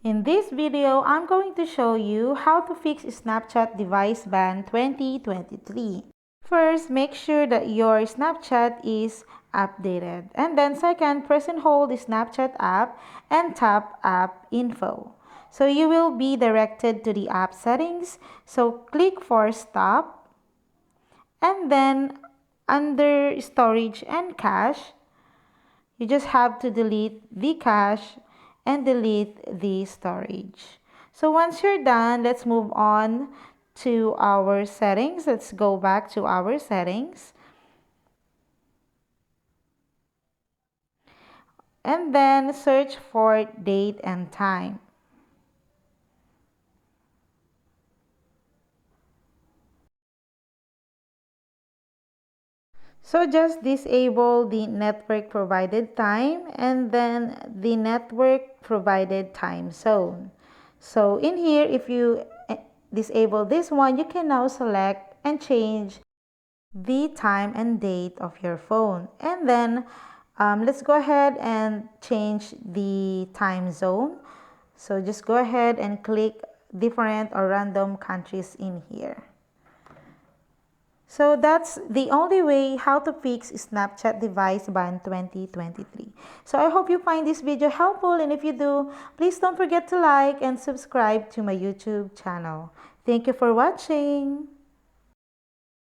In this video, I'm going to show you how to fix Snapchat device ban 2023. First, make sure that your Snapchat is updated. And then second, press and hold the Snapchat app and tap app info. So you will be directed to the app settings. So click for stop. And then under storage and cache, you just have to delete the cache and delete the storage. So once you're done, let's move on to our settings. Let's go back to our settings. And then search for date and time. So just disable the network provided time and then the network provided time zone. So in here, if you disable this one, you can now select and change the time and date of your phone. And then let's go ahead and change the time zone. So just go ahead and click different or random countries in here. So that's the only way how to fix Snapchat device ban 2023. So I hope you find this video helpful, and if you do, please don't forget to like and subscribe to my YouTube channel. Thank you for watching.